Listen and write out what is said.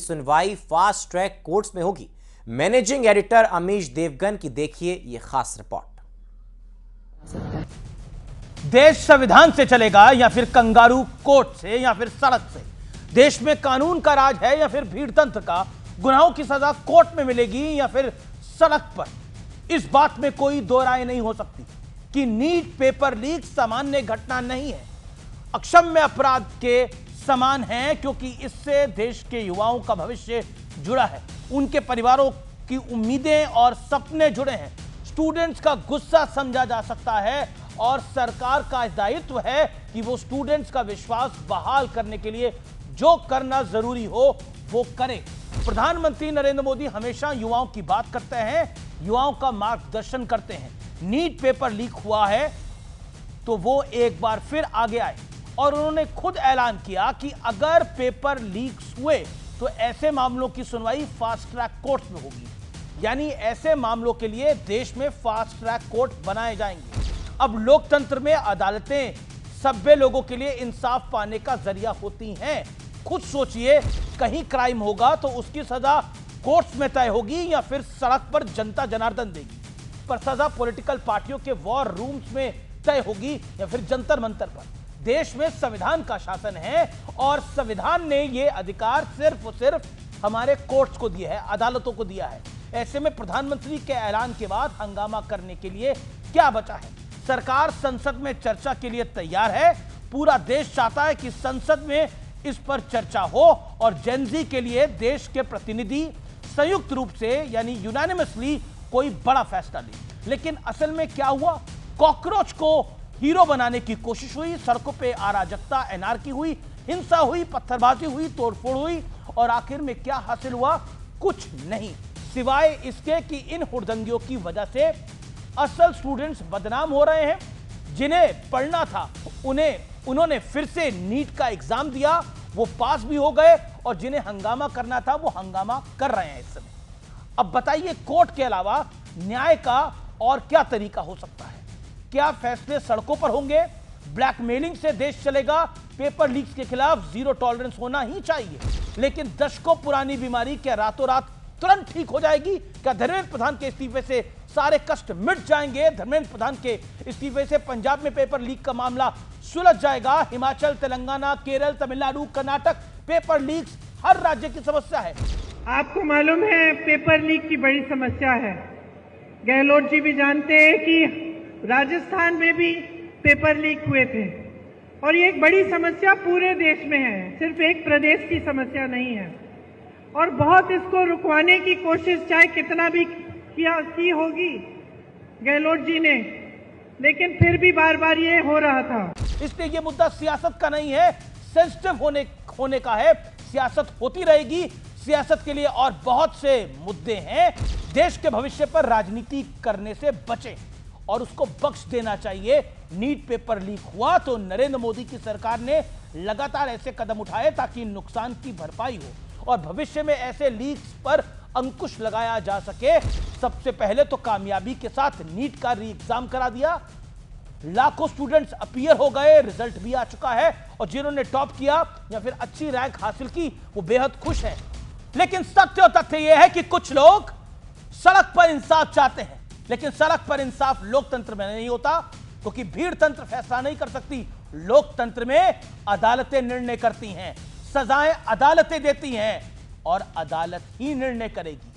सुनवाई fast track courts में होगी। मैनेजिंग एडिटर अमीश देवगन की देखिए यह खास रिपोर्ट। देश संविधान से चलेगा या फिर कंगारू कोर्ट से या फिर सड़क से? देश में कानून का राज है या फिर भीड़ तंत्र का? गुनाहों की सजा कोर्ट में मिलेगी या फिर सड़क पर? इस बात में कोई दो राय नहीं हो सकती कि नीट पेपर लीक सामान्य घटना नहीं है, अक्षम्य अपराध के समान है, क्योंकि इससे देश के युवाओं का भविष्य जुड़ा है, उनके परिवारों की उम्मीदें और सपने जुड़े हैं। स्टूडेंट्स का गुस्सा समझा जा सकता है और सरकार का दायित्व है कि वो स्टूडेंट्स का विश्वास बहाल करने के लिए जो करना जरूरी हो वो करे। प्रधानमंत्री नरेंद्र मोदी हमेशा युवाओं की बात करते हैं, युवाओं का मार्गदर्शन करते हैं। नीट पेपर लीक हुआ है तो वो एक बार फिर आगे आए और उन्होंने खुद ऐलान किया कि अगर पेपर लीक हुए तो ऐसे मामलों की सुनवाई फास्ट ट्रैक कोर्ट में होगी, यानी ऐसे मामलों के लिए देश में फास्ट ट्रैक कोर्ट बनाए जाएंगे। अब लोकतंत्र में अदालतें सभ्य लोगों के लिए इंसाफ पाने का जरिया होती हैं। खुद सोचिए, कहीं क्राइम होगा तो उसकी सजा कोर्ट्स में तय होगी या फिर सड़क पर जनता जनार्दन देगी, पर सजा पॉलिटिकल पार्टियों के वॉर रूम्स में तय होगी या फिर जंतर मंतर पर। देश में संविधान का शासन है और संविधान ने यह अधिकार सिर्फ और सिर्फ हमारे कोर्ट्स को दिया है, अदालतों को दिया है। ऐसे में प्रधानमंत्री के ऐलान के बाद हंगामा करने के लिए क्या बचा है? सरकार संसद में चर्चा के लिए तैयार है। पूरा देश चाहता है कि संसद में इस पर चर्चा हो और जेनजी के लिए देश के प्रतिनिधि संयुक्त रूप से यानी यूनानिमसली कोई बड़ा फैसला ले। लेकिन असल में क्या हुआ? कॉकरोच को हीरो बनाने की कोशिश हुई, सड़कों पे अराजकता, एनार्की हुई, हिंसा हुई, पत्थरबाजी हुई, तोड़फोड़ हुई और आखिर में क्या हासिल हुआ? कुछ नहीं, सिवाय इसके कि इन हुड़दंगियों की वजह से असल स्टूडेंट्स बदनाम हो रहे हैं। जिन्हें पढ़ना था उन्होंने फिर से नीट का एग्जाम दिया, वो पास भी हो गए, और जिन्हें हंगामा करना था वो हंगामा कर रहे हैं इस समय। अब बताइए, कोर्ट के अलावा न्याय का और क्या तरीका हो सकता है? क्या फैसले सड़कों पर होंगे? ब्लैकमेलिंग से देश चलेगा? पेपर लीक्स के खिलाफ जीरो टॉलरेंस होना ही चाहिए। लेकिन दशकों पुरानी बीमारी क्या रातों रात तुरंत ठीक हो जाएगी? क्या धर्मेंद्र प्रधान के इस्तीफे से सारे कष्ट मिट जाएंगे? धर्मेंद्र प्रधान के इस्तीफे से पंजाब में पेपर लीक का मामला सुलझ जाएगा? हिमाचल, तेलंगाना, केरल, तमिलनाडु, कर्नाटक, पेपर लीक्स हर राज्य की समस्या है। आपको मालूम है पेपर लीक की बड़ी समस्या है। गहलोत जी भी जानते हैं कि राजस्थान में भी पेपर लीक हुए थे और ये एक बड़ी समस्या पूरे देश में है, सिर्फ एक प्रदेश की समस्या नहीं है। और बहुत इसको रुकवाने की कोशिश चाहे कितना भी की होगी गहलोत जी ने, लेकिन फिर भी बार बार ये हो रहा था। इसलिए ये मुद्दा सियासत का नहीं है, सेंसिटिव होने का है। सियासत होती रहेगी, सियासत के लिए और बहुत से मुद्दे हैं। देश के भविष्य पर राजनीति करने से बचें और उसको बख्श देना चाहिए। नीट पेपर लीक हुआ तो नरेंद्र मोदी की सरकार ने लगातार ऐसे कदम उठाए ताकि नुकसान की भरपाई हो और भविष्य में ऐसे लीक्स पर अंकुश लगाया जा सके। सबसे पहले तो कामयाबी के साथ नीट का री एग्जाम करा दिया, लाखों स्टूडेंट्स अपीयर हो गए, रिजल्ट भी आ चुका है और जिन्होंने टॉप किया या फिर अच्छी रैंक हासिल की वो बेहद खुश हैं। लेकिन सत्य और तथ्य यह है कि कुछ लोग सड़क पर इंसाफ चाहते हैं, लेकिन सड़क पर इंसाफ लोकतंत्र में नहीं होता, क्योंकि भीड़ तंत्र फैसला नहीं कर सकती। लोकतंत्र में अदालतें निर्णय करती हैं, सजाएं अदालतें देती हैं और अदालत ही निर्णय करेगी।